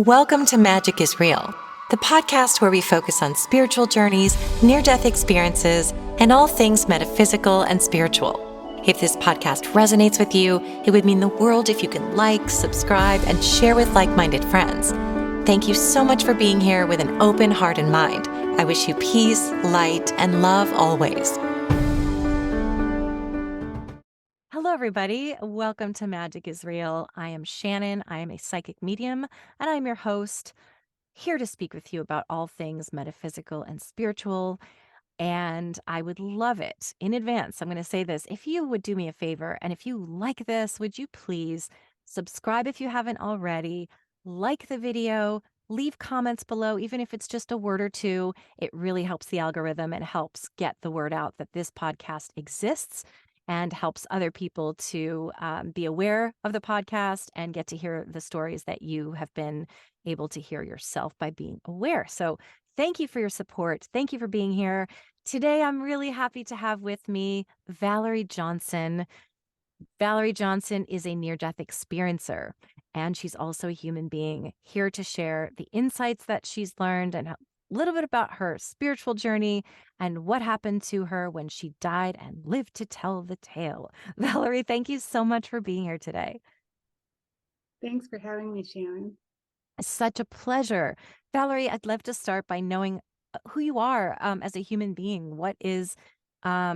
Welcome to Magic is Real, the podcast where we focus on spiritual journeys, near-death experiences, and all things metaphysical and spiritual. If this podcast resonates with you, it would mean the world if you can like, subscribe, and share with like-minded friends. Thank you so much for being here with an open heart and mind. I wish you peace, light, and love always. Hello, everybody. Welcome to Magic is Real. I am Shannon. I am a psychic medium, and I'm your host, here to speak with you about all things metaphysical and spiritual. And I would love it in advance. I'm going to say this. If you would do me a favor, and if you like this, would you please subscribe if you haven't already, like the video, leave comments below, even if it's just a word or two. It really helps the algorithm and helps get the word out that this podcast exists and helps other people to be aware of the podcast and get to hear the stories that you have been able to hear yourself by being aware. So thank you for your support. Thank you for being here. Today, I'm really happy to have with me Valerie Johnson. Valerie Johnson is a near-death experiencer, and she's also a human being here to share the insights that she's learned and a little bit about her spiritual journey and what happened to her when she died and lived to tell the tale. Valerie, thank you so much for being here today. Thanks for having me, Shannon. Such a pleasure. Valerie, I'd love to start by knowing who you are as a human being. I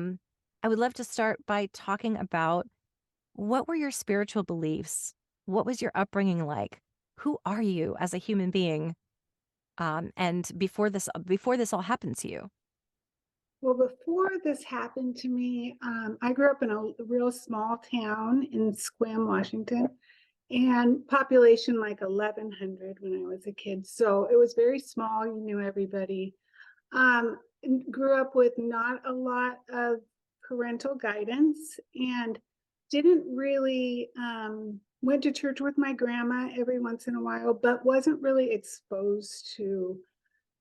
would love to start by talking about what were your spiritual beliefs? What was your upbringing like? Who are you as a human being? And before this all happened to you. Well, before this happened to me, I grew up in a real small town in Sequim, Washington, and population like 1,100 when I was a kid. So it was very small. You knew everybody. Grew up with not a lot of parental guidance and didn't really went to church with my grandma every once in a while, but wasn't really exposed to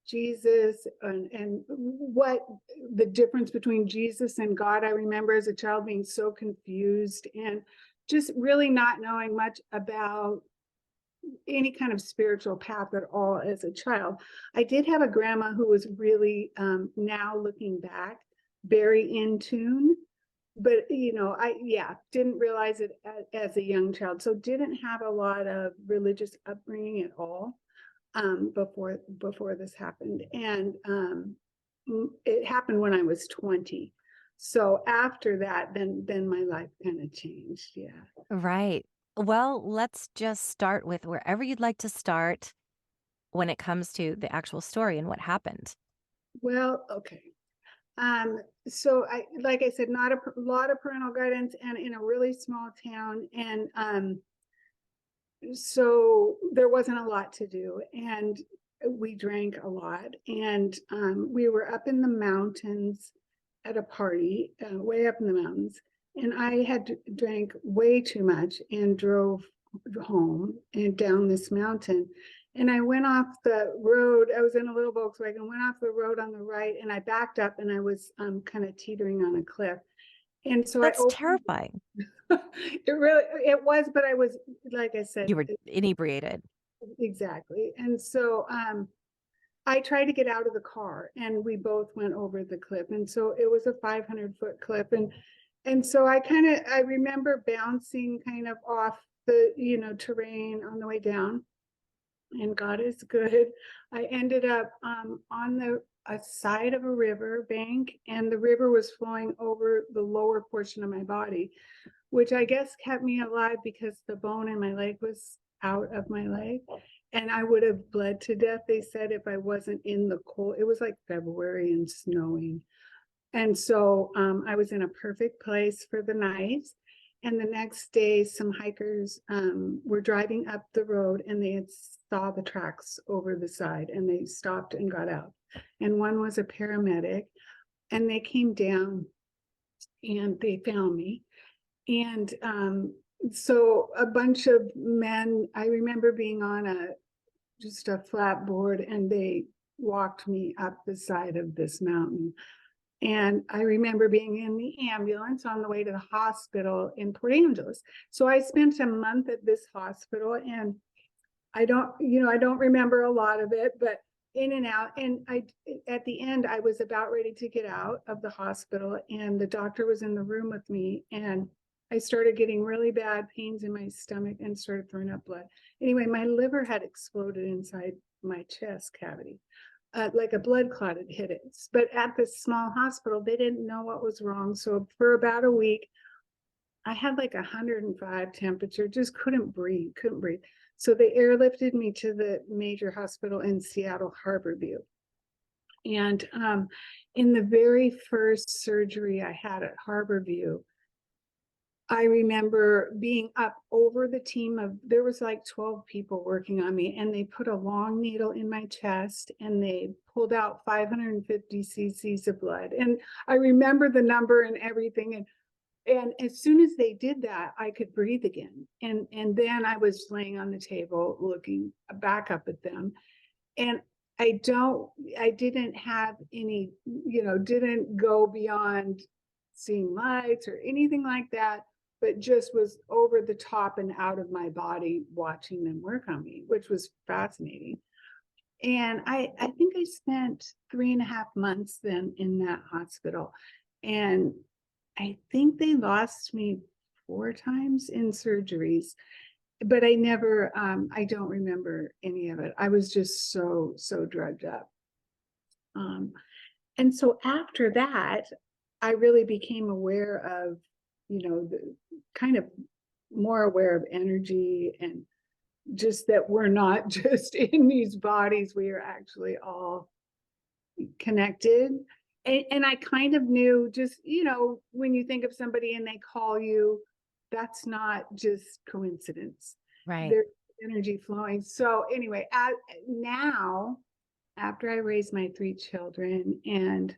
Jesus and what the difference between Jesus and God. I remember as a child being so confused and just really not knowing much about any kind of spiritual path at all as a child. I did have a grandma who was really, now looking back, very in tune, but I didn't realize it as a young child, so didn't have a lot of religious upbringing at all before this happened. And it happened when I was 20. So after that, then my life kind of changed. Yeah. Right. Well, let's just start with wherever you'd like to start when it comes to the actual story and what happened. Well, okay. So like I said, not a lot of parental guidance and in a really small town. And so there wasn't a lot to do. And we drank a lot. And we were up in the mountains at a party, way up in the mountains. And I had drank way too much and drove home and down this mountain. And I went off the road. I was in a little Volkswagen, went off the road on the right, and I backed up and I was kind of teetering on a cliff. And so That's terrifying. it was, but I was, like I said, You were inebriated. exactly. And so I tried to get out of the car and we both went over the cliff. And so it was a 500-foot cliff. And so I remember bouncing kind of off the, terrain on the way down. And God is good. I ended up on a side of a river bank, and the river was flowing over the lower portion of my body, which I guess kept me alive because the bone in my leg was out of my leg. And I would have bled to death, they said, if I wasn't in the cold. It was like February and snowing. And so I was in a perfect place for the night. And the next day, some hikers were driving up the road and they had saw the tracks over the side and they stopped and got out. And one was a paramedic, and they came down and they found me. And so a bunch of men, I remember being on just a flat board, and they walked me up the side of this mountain. And I remember being in the ambulance on the way to the hospital in Port Angeles. So I spent a month at this hospital, and I don't remember a lot of it, but in and out. And at the end, I was about ready to get out of the hospital, and the doctor was in the room with me, and I started getting really bad pains in my stomach and started throwing up blood. Anyway, my liver had exploded inside my chest cavity. Like a blood clot had hit it. But at this small hospital, they didn't know what was wrong. So for about a week, I had like 105 temperature, just couldn't breathe. So they airlifted me to the major hospital in Seattle, Harborview. And in the very first surgery I had at Harborview, I remember being up over the team of, there was like 12 people working on me, and they put a long needle in my chest and they pulled out 550 cc's of blood. And I remember the number and everything. And as soon as they did that, I could breathe again. And then I was laying on the table looking back up at them. And I didn't have any, didn't go beyond seeing lights or anything like that, but just was over the top and out of my body watching them work on me, which was fascinating. And I think I spent 3.5 months then in that hospital. And I think they lost me 4 times in surgeries, but I don't remember any of it. I was just so drugged up. And so after that, I really became aware of, the kind of more aware of energy, and just that we're not just in these bodies, we are actually all connected. And I kind of knew, just, when you think of somebody and they call you, that's not just coincidence. Right. There's energy flowing. So anyway, now, after I raised my 3 children, and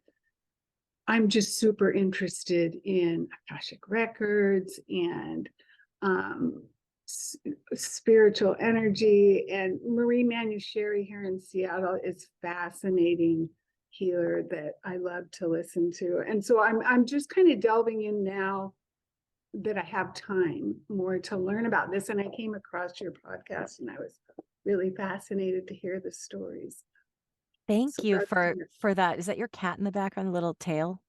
I'm just super interested in Akashic records and um, spiritual energy. And Marie Manucheri here in Seattle is fascinating healer that I love to listen to. And so I'm just kind of delving in now that I have time more to learn about this. And I came across your podcast and I was really fascinated to hear the stories. Thank So you that's, for that. Is that your cat in the background, the little tail?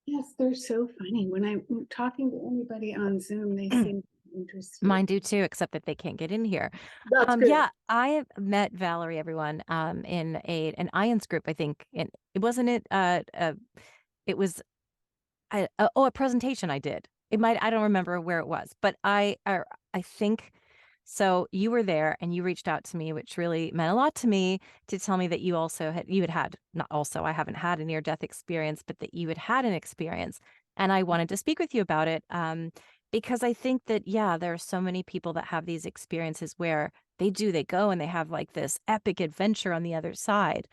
yes, they're so funny. When I'm talking to anybody on Zoom, they seem interested. Mine do too, except that they can't get in here. That's good. Yeah, I have met Valerie, everyone, in an Ions group, I think. And it wasn't it, it was a presentation I did. It might, I don't remember where it was, but I think so. You were there and you reached out to me, which really meant a lot to me, to tell me that you had had, not also, I haven't had a near death experience, but that you had had an experience. And I wanted to speak with you about it. Because I think that, yeah, there are so many people that have these experiences where they go and they have like this epic adventure on the other side.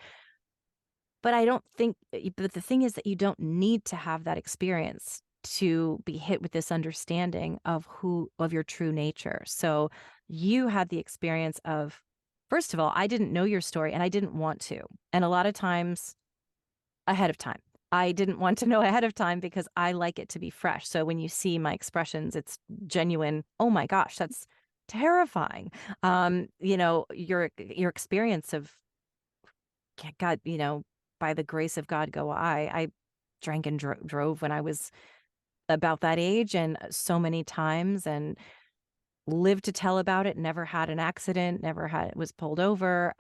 But I don't think, but the thing is that you don't need to have that experience to be hit with this understanding of your true nature. So you had the experience of, first of all, I didn't know your story and I didn't want to. And a lot of times ahead of time, I didn't want to know ahead of time because I like it to be fresh. So when you see my expressions, it's genuine. Oh my gosh, that's terrifying. Your experience of God, by the grace of God go I. I drank and drove when I was about that age, and so many times, and lived to tell about it. Never had an accident, never was pulled over.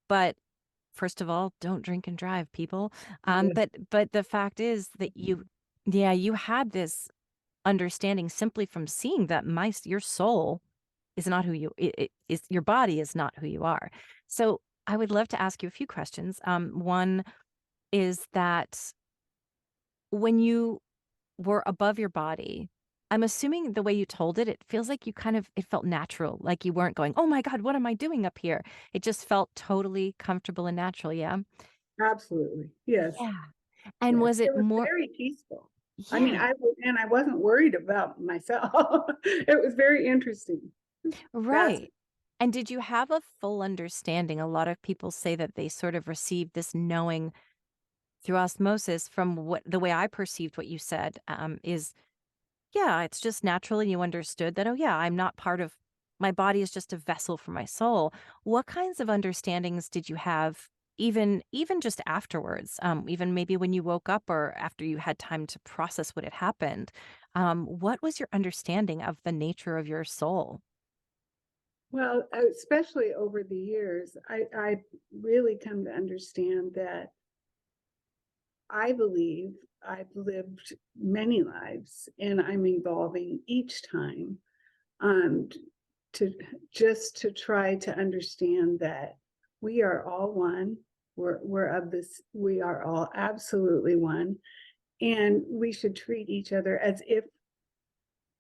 But first of all, don't drink and drive, people. Yeah, But the fact is that yeah, you had this understanding simply from seeing that your soul is not who it is. Your body is not who you are. So I would love to ask you a few questions. One is that when you were above your body, I'm assuming the way you told it, it feels like it felt natural, like you weren't going, oh my God, what am I doing up here? It just felt totally comfortable and natural. Yeah. absolutely. Yes. Yeah. And Yes. was it It was more? very peaceful. I mean, Yeah. I wasn't worried about myself. It was very interesting. That's Right. And did you have a full understanding? A lot of people say that they sort of received this knowing through osmosis. From the way I perceived what you said, is, yeah, it's just natural. And you understood that, oh, yeah, I'm not part of my body is just a vessel for my soul. What kinds of understandings did you have even just afterwards? Even maybe when you woke up or after you had time to process what had happened. What was your understanding of the nature of your soul? Well, especially over the years, I really come to understand that I believe I've lived many lives and I'm evolving each time. Um, to just to try to understand that we are all one. We're of this, we are all absolutely one. And we should treat each other as if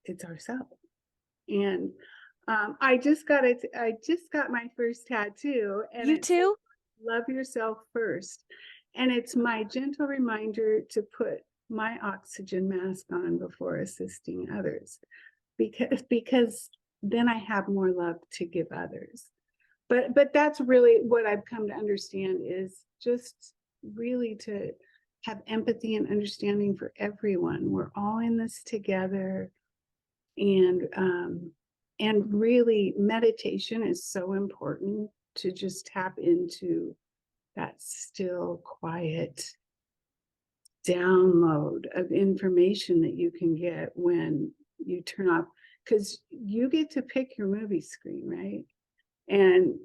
it's ourselves. And I just got my first tattoo, and You it says, too? "Love yourself first." And it's my gentle reminder to put my oxygen mask on before assisting others, because then I have more love to give others. But that's really what I've come to understand, is just really to have empathy and understanding for everyone. We're all in this together, and really meditation is so important, to just tap into that still quiet download of information that you can get when you turn off, because you get to pick your movie screen, right? And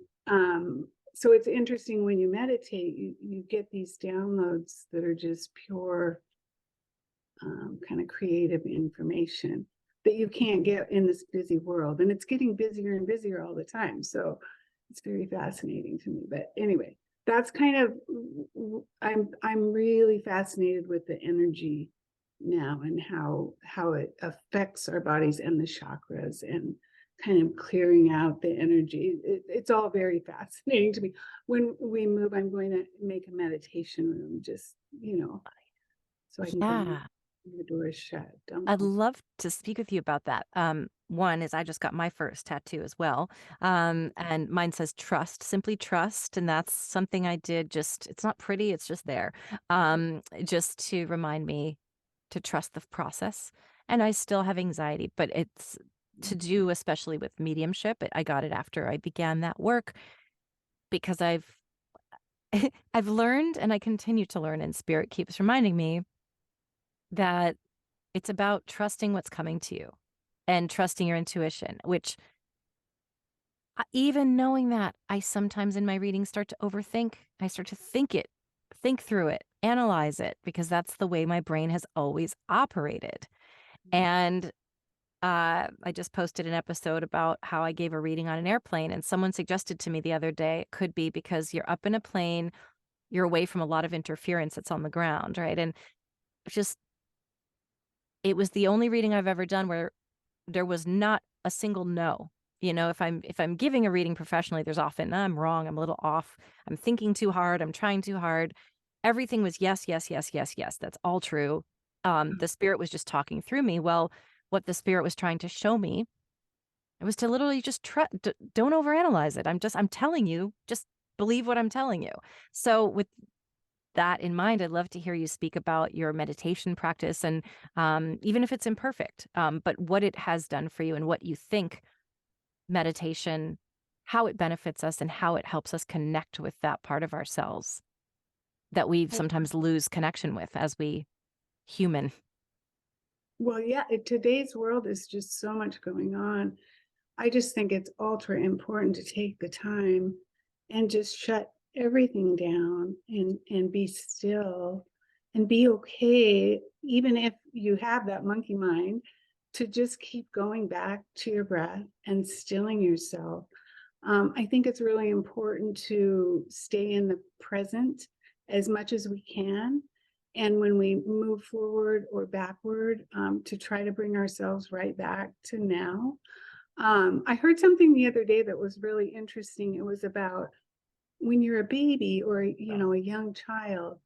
so it's interesting, when you meditate, you get these downloads that are just pure, kind of creative information that you can't get in this busy world. And it's getting busier and busier all the time. So it's very fascinating to me. But anyway, that's kind of, I'm really fascinated with the energy now, and how it affects our bodies and the chakras, and kind of clearing out the energy. It's all very fascinating to me. When we move, I'm going to make a meditation room, just, so I can go in, Yeah. the door is shut. Don't I'd open. love to speak with you about that. One is I just got my first tattoo as well. And mine says trust, simply trust. And that's something I did just, it's not pretty, it's just there. Just to remind me to trust the process. And I still have anxiety, but it's to do, especially with mediumship. I got it after I began that work because I've learned and I continue to learn, and spirit keeps reminding me that it's about trusting what's coming to you and trusting your intuition, which even knowing that, I sometimes in my reading start to overthink. I start to think through it, analyze it, because that's the way my brain has always operated. And I just posted an episode about how I gave a reading on an airplane, and someone suggested to me the other day it could be because you're up in a plane, you're away from a lot of interference that's on the ground, right? And just it was the only reading I've ever done where there was not a single no. If I'm giving a reading professionally, there's often, I'm wrong, I'm a little off, I'm thinking too hard, I'm trying too hard. Everything was yes, yes, yes, yes, yes. That's all true. The spirit was just talking through me. Well, what the spirit was trying to show me, it was to literally just don't overanalyze it. I'm telling you, just believe what I'm telling you. So with that in mind, I'd love to hear you speak about your meditation practice, and even if it's imperfect, but what it has done for you and what you think meditation, how it benefits us and how it helps us connect with that part of ourselves that we sometimes lose connection with as we human. Well, yeah, today's world is just so much going on. I just think it's ultra important to take the time and just shut everything down, and be still, and be okay, even if you have that monkey mind, to just keep going back to your breath and stilling yourself. I think it's really important to stay in the present as much as we can. And when we move forward or backward, to try to bring ourselves right back to now. I heard something the other day that was really interesting. It was about when you're a baby, or a young child,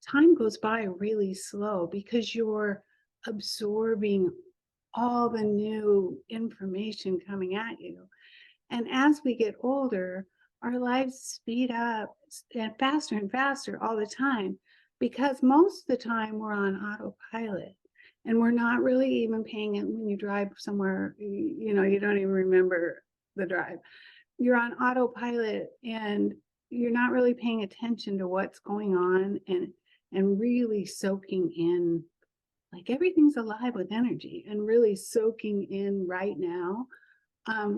time goes by really slow because you're absorbing all the new information coming at you. And as we get older, our lives speed up and faster all the time, because most of the time we're on autopilot, and we're not really even paying it. When you drive somewhere, you don't even remember the drive. You're on autopilot and you're not really paying attention to what's going on, and really soaking in, like, everything's alive with energy, and really soaking in right now.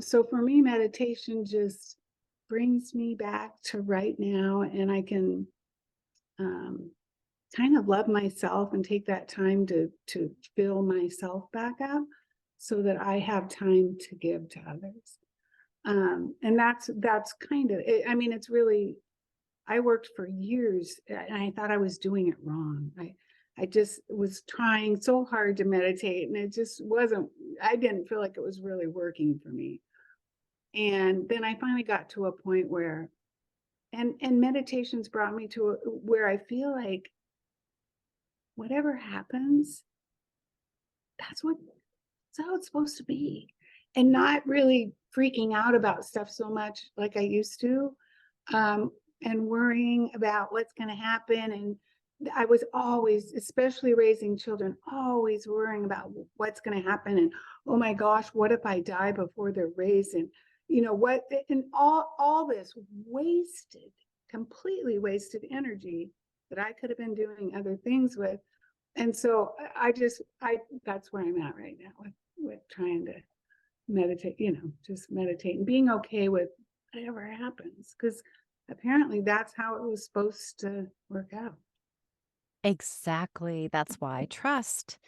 So for me, meditation just brings me back to right now, and I can um, kind of love myself and take that time to fill myself back up so that I have time to give to others. And that's kind of it. I mean, it's really, I worked for years and I thought I was doing it wrong. I just was trying so hard to meditate and it just wasn't, I didn't feel like it was really working for me. And then I finally got to a point where, and meditations brought me to where I feel like whatever happens, that's what, that's how it's supposed to be. And not really freaking out about stuff so much like I used to, um, and worrying about what's going to happen. And I was always, especially raising children, always worrying about what's going to happen. And oh my gosh, what if I die before they're raised? And what, and all this wasted, completely wasted energy that I could have been doing other things with. And so I that's where I'm at right now with trying to meditate, just meditate and being okay with whatever happens, because apparently that's how it was supposed to work out. Exactly. That's why I trust.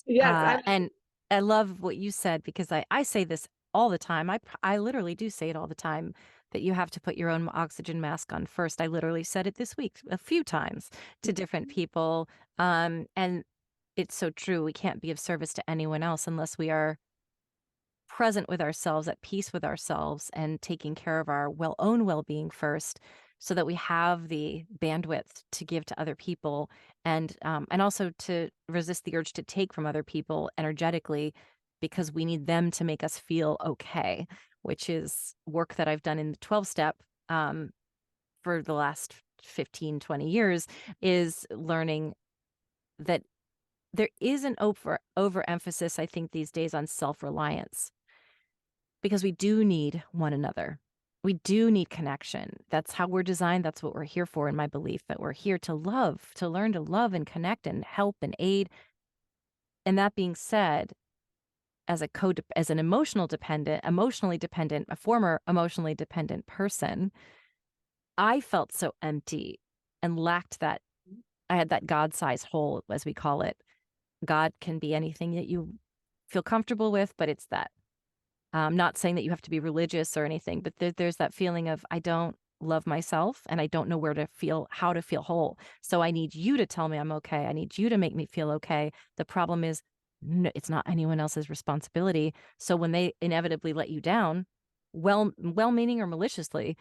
Yes, And I love what you said because I say this all the time. I literally do say it all the time that you have to put your own oxygen mask on first. I literally said it this week a few times to different people. And it's so true. We can't be of service to anyone else unless we are present with ourselves, at peace with ourselves, and taking care of our own well-being first, so that we have the bandwidth to give to other people, and also to resist the urge to take from other people energetically, because we need them to make us feel okay, which is work that I've done in the 12-step for the last 15-20 years, is learning that there is an overemphasis, I think, these days on self-reliance, because we do need one another. We do need connection. That's how we're designed. That's what we're here for, in my belief, that we're here to love, to learn to love and connect and help and aid. And that being said, as an emotionally dependent, a former emotionally dependent person, I felt so empty and lacked that. I had that God-sized hole, as we call it. God can be anything that you feel comfortable with, but it's that. I'm not saying that you have to be religious or anything, but there's that feeling of, I don't love myself and I don't know how to feel whole. So I need you to tell me I'm okay. I need you to make me feel okay. The problem is, it's not anyone else's responsibility. So when they inevitably let you down, well-meaning or maliciously,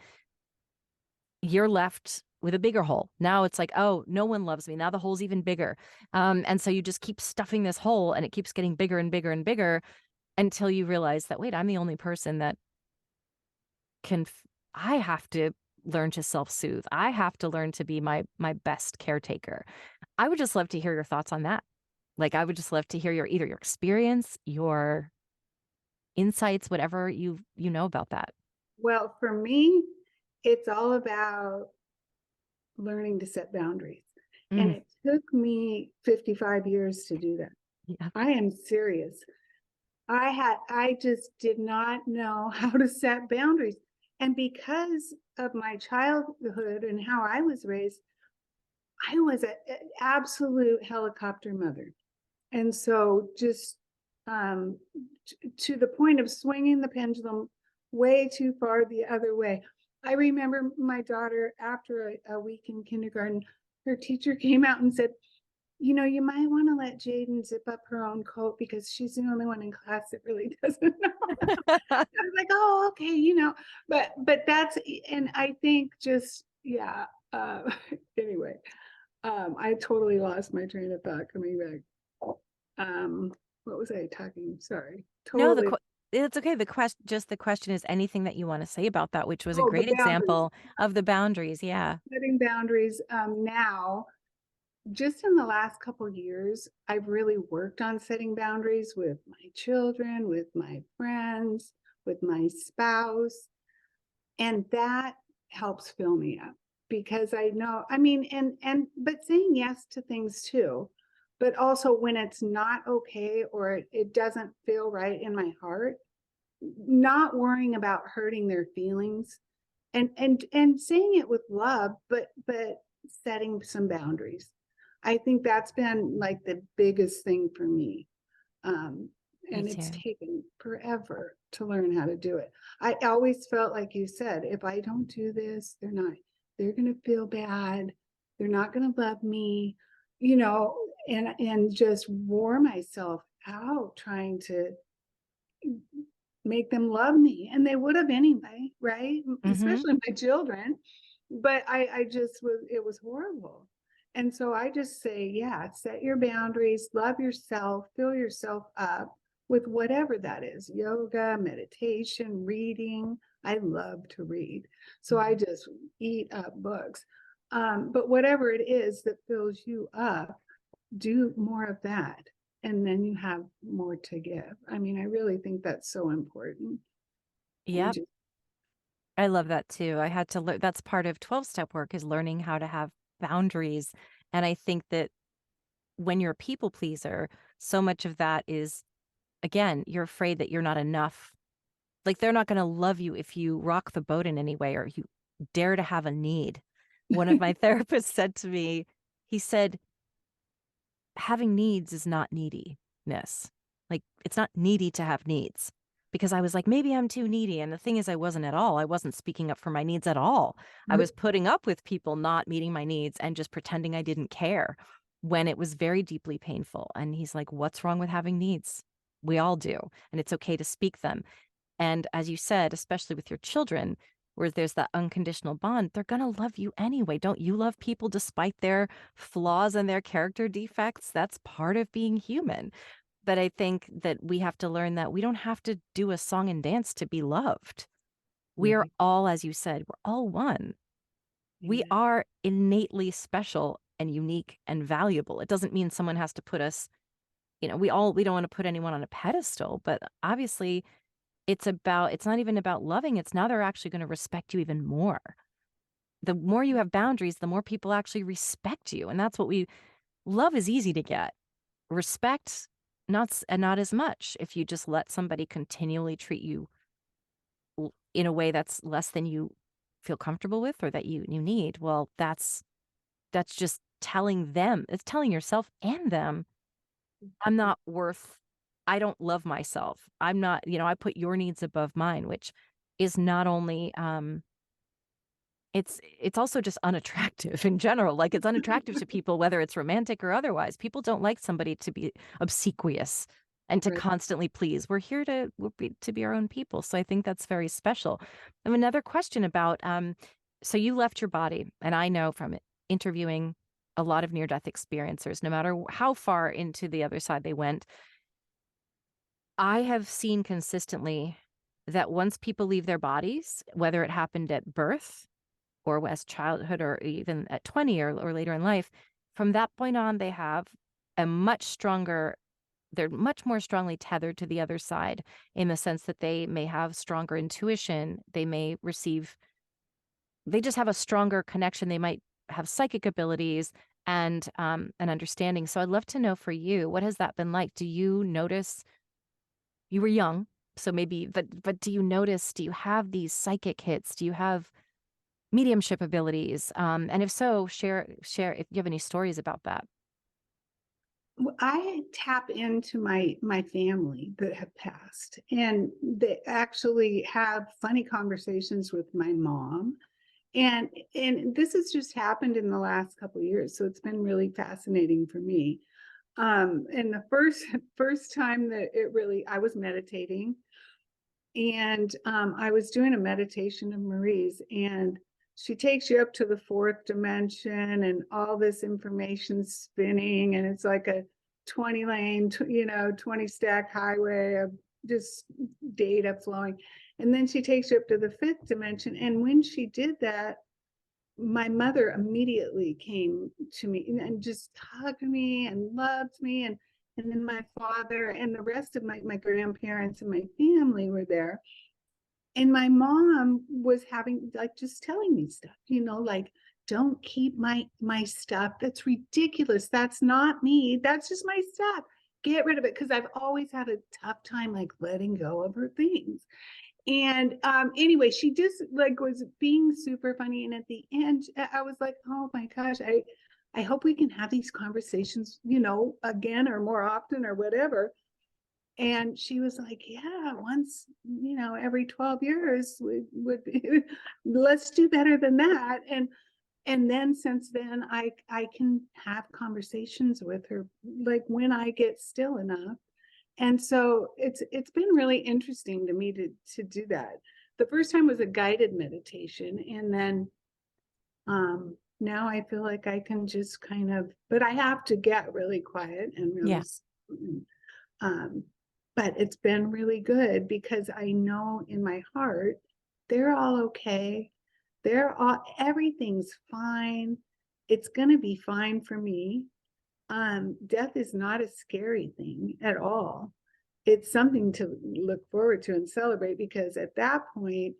you're left with a bigger hole. Now it's like, oh, no one loves me. Now the hole's even bigger. And so you just keep stuffing this hole and it keeps getting bigger and bigger and bigger, until you realize that, wait, I'm the only person that I have to learn to self-soothe. I have to learn to be my best caretaker. I would just love to hear your thoughts on that. Like, I would just love to hear either your experience, your insights, whatever you know about that. well, for me, it's all about learning to set boundaries. And Mm, it took me 55 years to do that. yeah. I am serious. I just did not know how to set boundaries. And because of my childhood and how I was raised, I was an absolute helicopter mother. And so just um, to the point of swinging the pendulum way too far the other way. I remember my daughter, after a week in kindergarten, her teacher came out and said, you might want to let Jaden zip up her own coat because she's the only one in class that really doesn't know. I was like, oh, okay, but that's, and I think just, yeah. Anyway, I totally lost my train of thought coming back. What was I talking? Sorry, No, totally. it's okay. The question is anything that you want to say about that, which was a Oh, the great boundaries, example of the boundaries. Yeah. setting boundaries. Now, just in the last couple of years, I've really worked on setting boundaries with my children, with my friends, with my spouse. And that helps fill me up because I know, I mean, but saying yes to things too, but also when it's not okay or it doesn't feel right in my heart, not worrying about hurting their feelings and saying it with love, but setting some boundaries. I think that's been like the biggest thing for me. Um, Me and it's too. taken forever to learn how to do it. I always felt like you said, if I don't do this, they're going to feel bad. They're not going to love me, you know, and just wore myself out trying to make them love me. And they would have anyway, right? Hmm. Especially my children. But I just was, it was horrible. And so I just say, yeah, set your boundaries, love yourself, fill yourself up with whatever that is, yoga, meditation, reading. I love to read. So I just eat up books. But whatever it is that fills you up, do more of that. And then you have more to give. I mean, I really think that's so important. And Yep. just, I love that too. I had to learn that's part of 12-step work is learning how to have boundaries. And I think that when you're a people pleaser, so much of that is, again, you're afraid that you're not enough. Like they're not going to love you if you rock the boat in any way or you dare to have a need. One of my therapists said to me, he said, having needs is not neediness. Like it's not needy to have needs. Because I was like, maybe I'm too needy. And the thing is, I wasn't at all. I wasn't speaking up for my needs at all. I was putting up with people not meeting my needs and just pretending I didn't care when it was very deeply painful. And he's like, what's wrong with having needs? We all do. And it's okay to speak them. And as you said, especially with your children, where there's that unconditional bond, they're going to love you anyway. Don't you love people despite their flaws and their character defects? That's part of being human. But I think that we have to learn that we don't have to do a song and dance to be loved. We are right. all, as you said, we're all one. We Amen. are innately special and unique and valuable. It doesn't mean someone has to put us, we don't want to put anyone on a pedestal, but obviously it's not even about loving. It's now they're actually going to respect you even more. The more you have boundaries, the more people actually respect you. And that's what love is easy to get. Respect, not as much. If you just let somebody continually treat you in a way that's less than you feel comfortable with or that you need, well, that's just telling them, it's telling yourself and them, I'm not worth, I don't love myself. I'm not, I put your needs above mine, which is not only it's also just unattractive in general. Like it's unattractive to people, whether it's romantic or otherwise. People don't like somebody to be obsequious and to Right. constantly please. To be our own people. So I think that's very special. I have another question about so you left your body, and I know from interviewing a lot of near-death experiencers, no matter how far into the other side they went, I have seen consistently that once people leave their bodies, whether it happened at birth or as childhood or even at 20 or later in life, from that point on, they have a much stronger, they're much more strongly tethered to the other side in the sense that they may have stronger intuition. They just have a stronger connection. They might have psychic abilities and an understanding. So I'd love to know for you, what has that been like? Do you notice you were young? So maybe, but do you have these psychic hits? Do you have mediumship abilities? And if so, share if you have any stories about that. I tap into my family that have passed, and they actually have funny conversations with my mom. And this has just happened in the last couple of years, so it's been really fascinating for me. And the first time that it really, I was meditating, and I was doing a meditation of Marie's, and she takes you up to the fourth dimension, and all this information spinning, and it's like a 20 lane, 20 stack highway of just data flowing. And then she takes you up to the fifth dimension. And when she did that, my mother immediately came to me and just hugged me and loved me. And then my father and the rest of my grandparents and my family were there. And my mom was having, like, just telling me stuff, like, don't keep my stuff. That's ridiculous. That's not me. That's just my stuff. Get rid of it. Cause I've always had a tough time like letting go of her things. And anyway, she just like was being super funny. And at the end, I was like, oh my gosh, I hope we can have these conversations, again or more often or whatever. And she was like, yeah, once, every 12 years would be, let's do better than that. And then since then I can have conversations with her like when I get still enough. And so it's been really interesting to me to do that. The first time was a guided meditation, and then now I feel like I can just kind of, but I have to get really quiet and really Yeah. um but it's been really good because I know in my heart they're all okay. Everything's fine. It's going to be fine for me. Death is not a scary thing at all. It's something to look forward to and celebrate, because at that point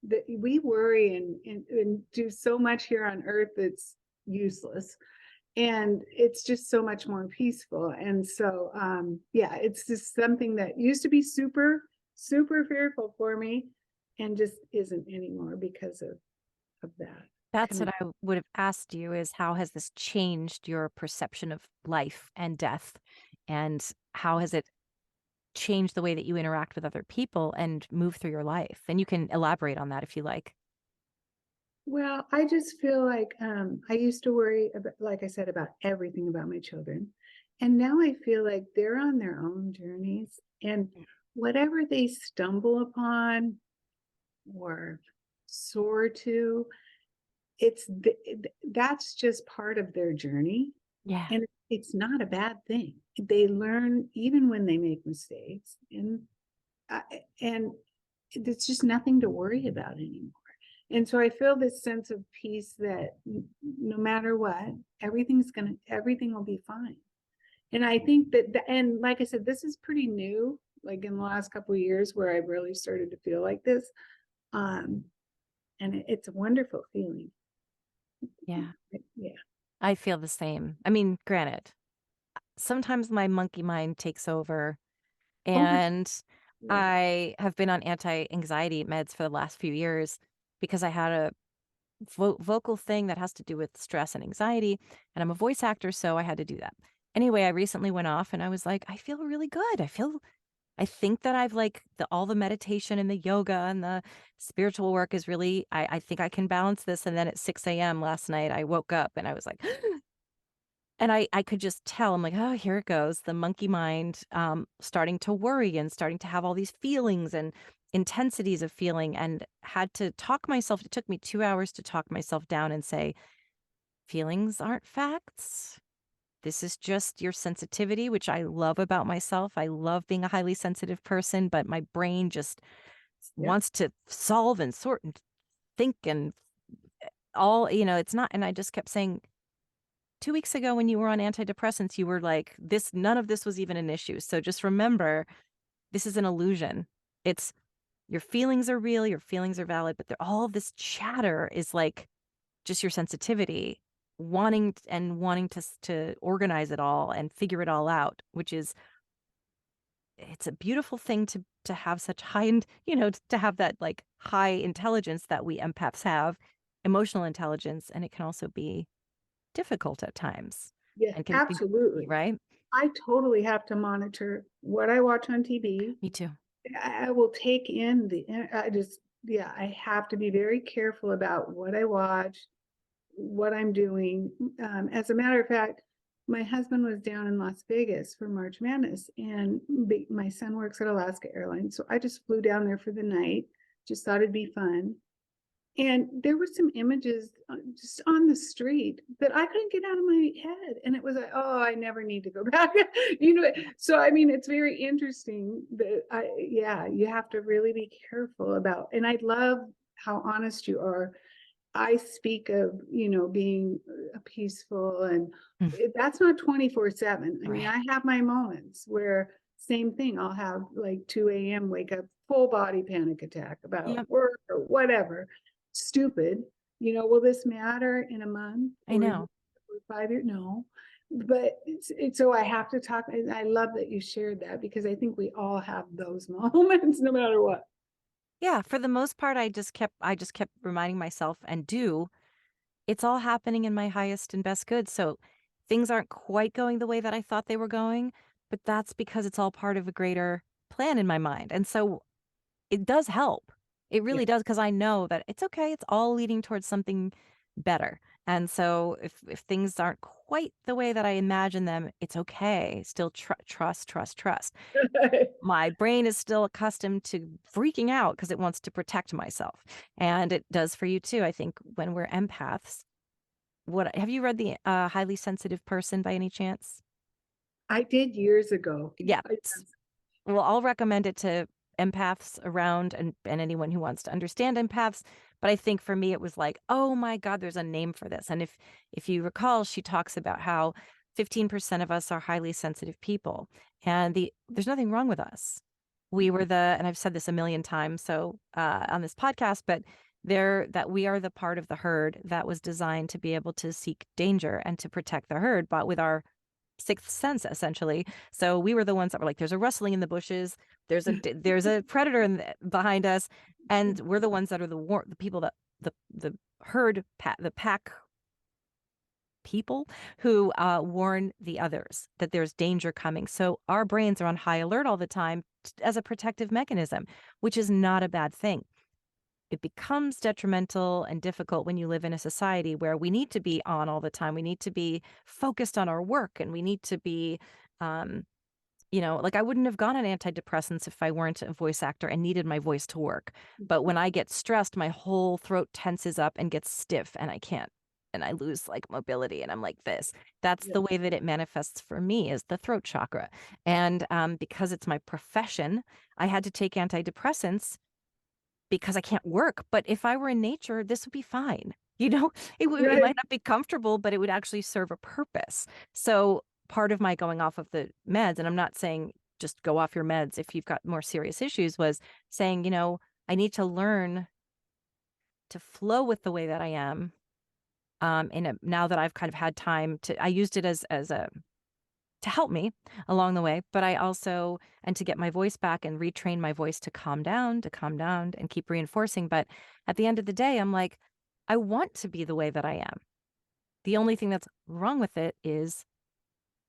that we worry and do so much here on earth that's useless, and it's just so much more peaceful. And so yeah, it's just something that used to be super fearful for me and just isn't anymore because of that That's kind what of. I would have asked you is how has this changed your perception of life and death? And how has it changed the way that you interact with other people and move through your life? And you can elaborate on that if you like. Well, I just feel like I used to worry about, like I said, about everything about my children. And now I feel like they're on their own journeys, and whatever they stumble upon or soar to, that's just part of their journey. Yeah. And it's not a bad thing. They learn even when they make mistakes, uh, and it's just nothing to worry about anymore. And so I feel this sense of peace that no matter what, everything will be fine. And I think and like I said, this is pretty new, like in the last couple of years where I've really started to feel like this. Um, and it's a wonderful feeling. Yeah. Yeah. I feel the same. I mean, granted, sometimes my monkey mind takes over Oh, and yeah. I have been on anti-anxiety meds for the last few years because I had a vocal thing that has to do with stress and anxiety, and I'm a voice actor, so I had to do that. Anyway, I recently went off and I was like, I feel really good. I think that I've like all the meditation and the yoga and the spiritual work is really, I think I can balance this. And then at 6 a.m. last night, I woke up and I was like, and I could just tell, I'm like, oh, here it goes. The monkey mind starting to worry and starting to have all these feelings and intensities of feeling, and had to talk myself. It took me 2 hours to talk myself down and say, feelings aren't facts. This is just your sensitivity, which I love about myself. I love being a highly sensitive person, but my brain just Yeah. wants to solve and sort and think and all, it's not. And I just kept saying, 2 weeks ago when you were on antidepressants, you were like, this, none of this was even an issue. So just remember, this is an illusion. It's your feelings are real, your feelings are valid, but all of this chatter is like just your sensitivity wanting to organize it all and figure it all out, which is it's a beautiful thing to have such high and to have that like high intelligence that we empaths have, emotional intelligence, and it can also be difficult at times Yeah, and can be absolutely. right. I totally have to monitor what I watch on TV. Me too. I will take in I just, yeah, I have to be very careful about what I watch, what I'm doing. As a matter of fact, my husband was down in Las Vegas for March Madness, and my son works at Alaska Airlines. So I just flew down there for the night, just thought it'd be fun. And there were some images just on the street that I couldn't get out of my head. And it was like, oh, I never need to go back. So I mean, it's very interesting that yeah, you have to really be careful about, and I love how honest you are. I speak of, being peaceful, and Mm, that's not 24/7. I mean, right. I have my moments where same thing. I'll have like 2 a.m. wake up, full body panic attack about Yep. work or whatever. Stupid. Will this matter in a month I or know. 5 years? No. But it's so I have to talk. And I love that you shared that, because I think we all have those moments no matter what. Yeah, for the most part, I just kept reminding myself and do it's all happening in my highest and best good. So things aren't quite going the way that I thought they were going, but that's because it's all part of a greater plan in my mind. And so it does help. It Yeah. really does, because I know that it's okay. It's all leading towards something better. And so if things aren't quite the way that I imagine them, it's okay. Still trust, trust, trust. My brain is still accustomed to freaking out because it wants to protect myself. And it does for you too. I think when we're empaths, what have you read the Highly Sensitive Person by any chance? I did years ago. Yeah. I, Well, I'll recommend it to empaths around and anyone who wants to understand empaths. But I think for me, it was like, oh my God, there's a name for this. And if you recall, she talks about how 15% of us are highly sensitive people, and there's nothing wrong with us. We were and I've said this a million times, so on this podcast, but that we are the part of the herd that was designed to be able to seek danger and to protect the herd, but with our sixth sense essentially. So we were the ones that were like, there's a rustling in the bushes, there's a predator behind us, and we're the ones that are the people that the the pack people who warn the others that there's danger coming. So our brains are on high alert all the time as a protective mechanism, which is not a bad thing. It becomes detrimental and difficult when you live in a society where we need to be on all the time. We need to be focused on our work, and we need to be, um, like I wouldn't have gone on antidepressants if I weren't a voice actor and needed my voice to work. But when I get stressed, my whole throat tenses up and gets stiff, and I can't, and I lose like mobility, and I'm like this. That's yeah. the way that it manifests for me, is the throat chakra. And because it's my profession, I had to take antidepressants because I can't work. But if I were in nature, this would be fine. It Right. might not be comfortable, but it would actually serve a purpose. So part of my going off of the meds, and I'm not saying just go off your meds if you've got more serious issues, was saying, I need to learn to flow with the way that I am. Now that I've kind of had time I used it as a to help me along the way, but I also and to get my voice back and retrain my voice to calm down and keep reinforcing. But at the end of the day, I'm like, I want to be the way that I am. The only thing that's wrong with it is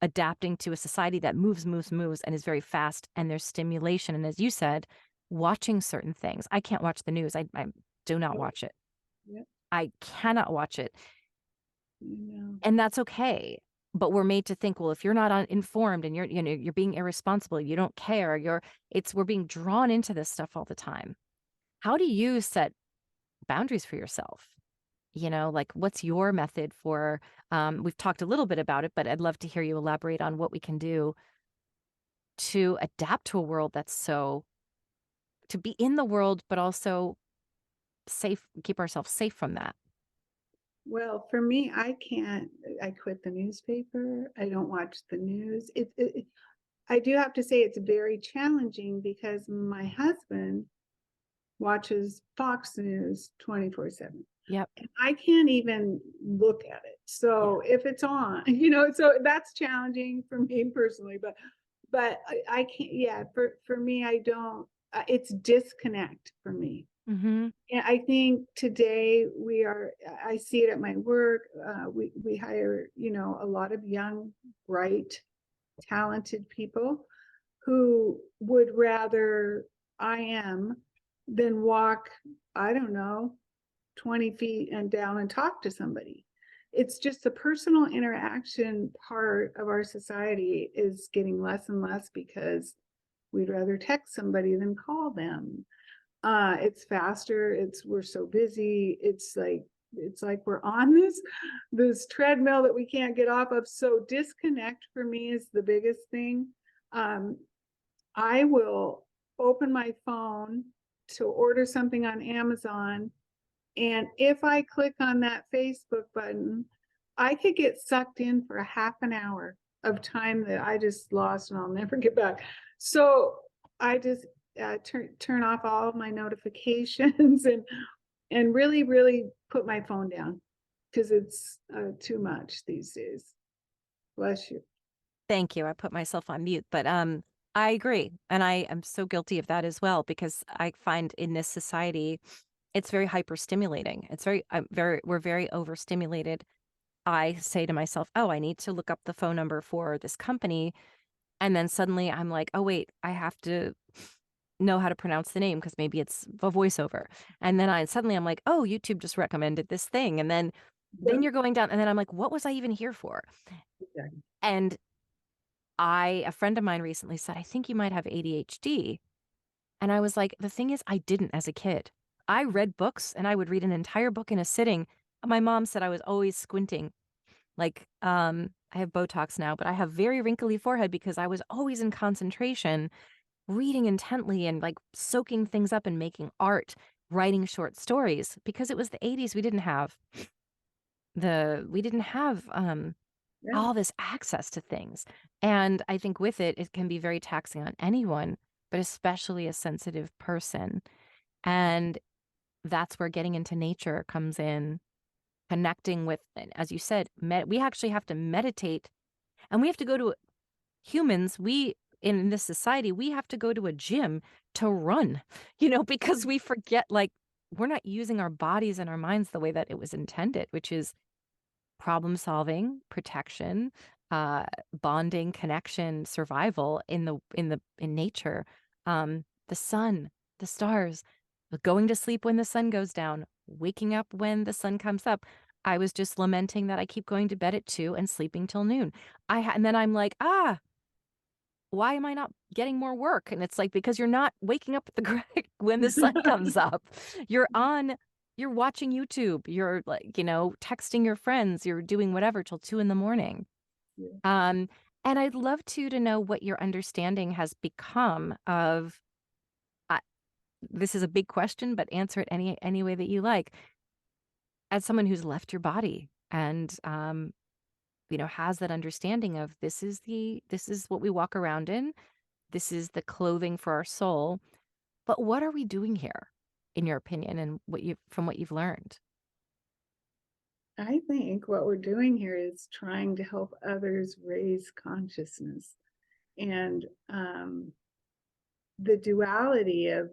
adapting to a society that moves, moves, moves and is very fast, and there's stimulation. And as you said, watching certain things. I can't watch the news. I do not watch it. Yeah. I cannot watch it. No. And that's okay. But we're made to think, well, if you're not informed and you're being irresponsible, you don't care, we're being drawn into this stuff all the time. How do you set boundaries for yourself? Like what's your method for, we've talked a little bit about it, but I'd love to hear you elaborate on what we can do to adapt to a world to be in the world, but also safe, keep ourselves safe from that. Well, for me, I quit the newspaper. I don't watch the news. I do have to say it's very challenging, because my husband watches Fox News 24/7. Yep. And I can't even look at it. Yeah. So if it's on, so that's challenging for me personally, but I can't, yeah, for me, I don't, it's disconnect for me. Mm-hmm. And I think today I see it at my work. We hire, a lot of young, bright, talented people who would rather I am than walk, I don't know, 20 feet and down and talk to somebody. It's just the personal interaction part of our society is getting less and less, because we'd rather text somebody than call them. It's faster, we're so busy, it's like we're on this treadmill that we can't get off of. So disconnect for me is the biggest thing. I will open my phone to order something on Amazon, and if I click on that Facebook button, I could get sucked in for a half an hour. of time that I just lost and I'll never get back. So I just turn off all of my notifications and really, really put my phone down because it's too much these days. Bless you. Thank you. I put myself on mute, but I agree, and I am so guilty of that as well because I find in this society it's very hyper-stimulating. It's we're very overstimulated. I say to myself, "Oh, I need to look up the phone number for this company." And then suddenly I'm like, "Oh, wait, I have to know how to pronounce the name because maybe it's a voiceover." And then suddenly I'm like, "Oh, YouTube just recommended this thing." And then Yep, you're going down and then I'm like, "What was I even here for?" exactly. And a friend of mine recently said, "I think you might have ADHD." And I was like, "The thing is, I didn't as a kid. I read books and I would read an entire book in a sitting. My mom said I was always squinting. Like, I have Botox now, but I have very wrinkly forehead because I was always in concentration, reading intently and like soaking things up and making art, writing short stories because it was the 80s. We didn't have Yeah, all this access to things. And I think with it, it can be very taxing on anyone, but especially a sensitive person. And that's where getting into nature comes in, connecting with, and as you said, we actually have to meditate and we have to go to humans. In this society, we have to go to a gym to run, because we forget, like, we're not using our bodies and our minds the way that it was intended, which is problem solving, protection, uh, bonding, connection, survival in nature. The sun, the stars, going to sleep when the sun goes down, waking up when the sun comes up. I was just lamenting that I keep going to bed at 2 and sleeping till noon. And then I'm like, why am I not getting more work? And it's like, because you're not waking up at when the sun comes up. You're on, you're watching YouTube, you're like, texting your friends, you're doing whatever till 2 in the morning. yeah. Um, and I'd love to know what your understanding has become of, uh, this is a big question, but answer it any way that you like. As someone who's left your body and, has that understanding of this is what we walk around in. This is the clothing for our soul. But what are we doing here, in your opinion, and from what you've learned? I think what we're doing here is trying to help others raise consciousness. And the duality of,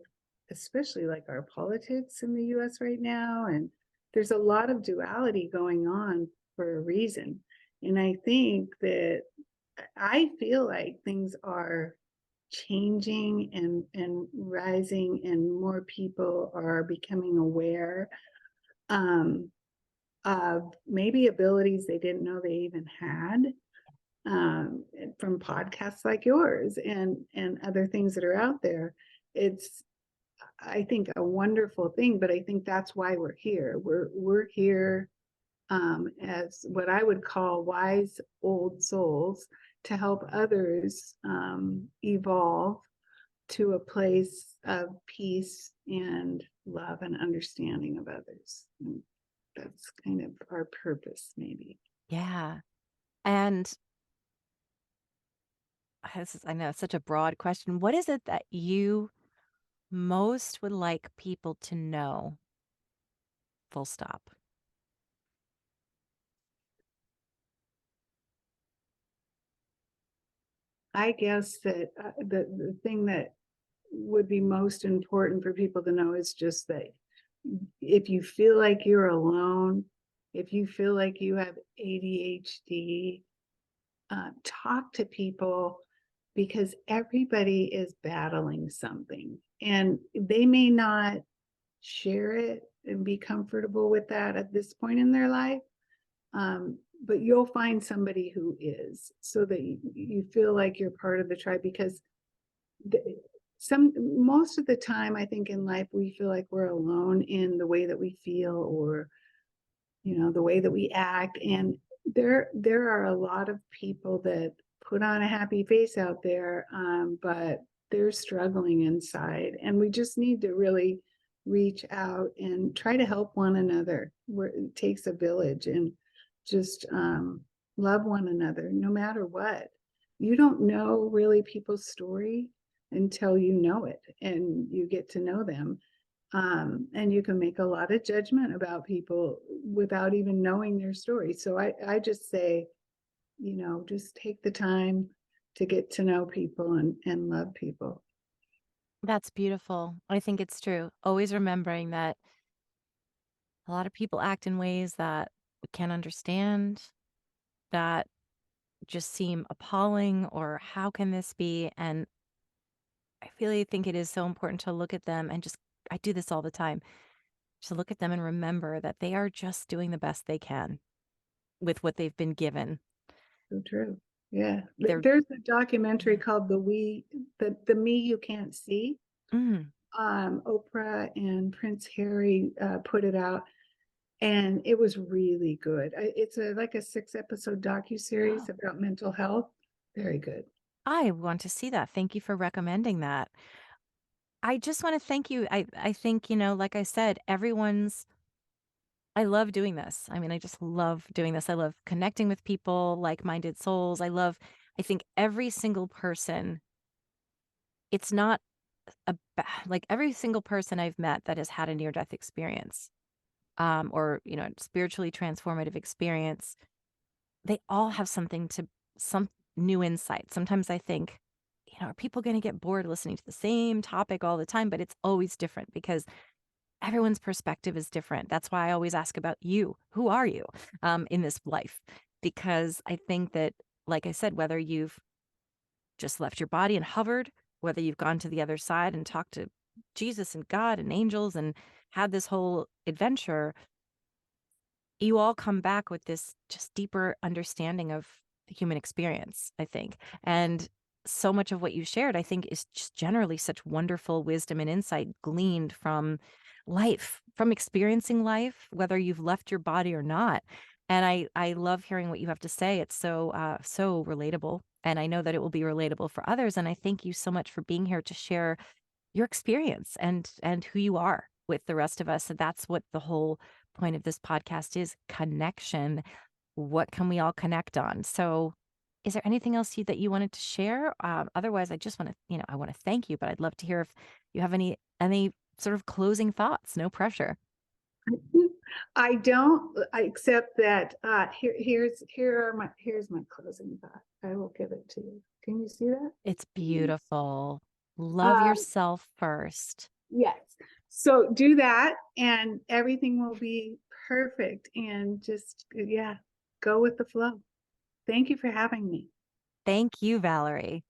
especially like our politics in the US right now, and there's a lot of duality going on for a reason. And I think that I feel like things are changing and rising and more people are becoming aware um, of maybe abilities they didn't know they even had from podcasts like yours and other things that are out there. It's, I think, a wonderful thing, but I think that's why we're here. We're here as what I would call wise old souls to help others evolve to a place of peace and love and understanding of others. And that's kind of our purpose, maybe. Yeah. And I know it's such a broad question. What is it that you most would like people to know? Full stop. I guess that the thing that would be most important for people to know is just that if you feel like you're alone, if you feel like you have ADHD, talk to people because everybody is battling something and they may not share it and be comfortable with that at this point in their life. But you'll find somebody who is so that you feel like you're part of the tribe because the, most of the time I think in life we feel like we're alone in the way that we feel or the way that we act, and there are a lot of people that put on a happy face out there, but they're struggling inside, and we just need to really reach out and try to help one another where it takes a village and just love one another no matter what. You don't know really people's story until you know it and you get to know them. And you can make a lot of judgment about people without even knowing their story. So I just say, just take the time to get to know people and love people. That's beautiful. I think it's true. Always remembering that a lot of people act in ways that we can't understand, that just seem appalling, or how can this be? And I really think it is so important to look at them and just, I do this all the time, to look at them and remember that they are just doing the best they can with what they've been given. So true. Yeah. They're, There's a documentary yeah. called the Me You Can't See. Mm. Oprah and Prince Harry put it out, and it was really good. It's like a 6 episode docu-series about mental health. Very good. I want to see that. Thank you for recommending that. I just want to thank you. I think, like I said, I love doing this. I mean, I just love doing this. I love connecting with people, like-minded souls. I think every single person, it's not like every single person I've met that has had a near-death experience, or, spiritually transformative experience, they all have some new insight. Sometimes I think, are people going to get bored listening to the same topic all the time? But it's always different because everyone's perspective is different. That's why I always ask about you. Who are you in this life? Because I think that, like I said, whether you've just left your body and hovered, whether you've gone to the other side and talked to Jesus and God and angels and had this whole adventure, you all come back with this just deeper understanding of the human experience, I think. And so much of what you shared, I think, is just generally such wonderful wisdom and insight gleaned from life, from experiencing life, whether you've left your body or not. And I love hearing what you have to say. It's so relatable. And I know that it will be relatable for others. And I thank you so much for being here to share your experience and who you are with the rest of us. And that's what the whole point of this podcast is: connection. What can we all connect on? So, is there anything else that you wanted to share? Otherwise, I just want to, I want to thank you, but I'd love to hear if you have any sort of closing thoughts. No pressure. I don't, except that here's my closing thought. I will give it to you. Can you see that? It's beautiful. Love Um, yourself first. yes. So do that, and everything will be perfect. And just yeah, go with the flow. Thank you for having me. Thank you, Valerie.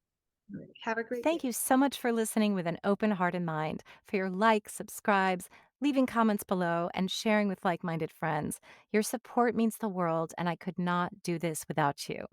Have a great Thank day. you so much for listening with an open heart and mind, for your likes, subscribes, leaving comments below, and sharing with like minded friends. Your support means the world, and I could not do this without you.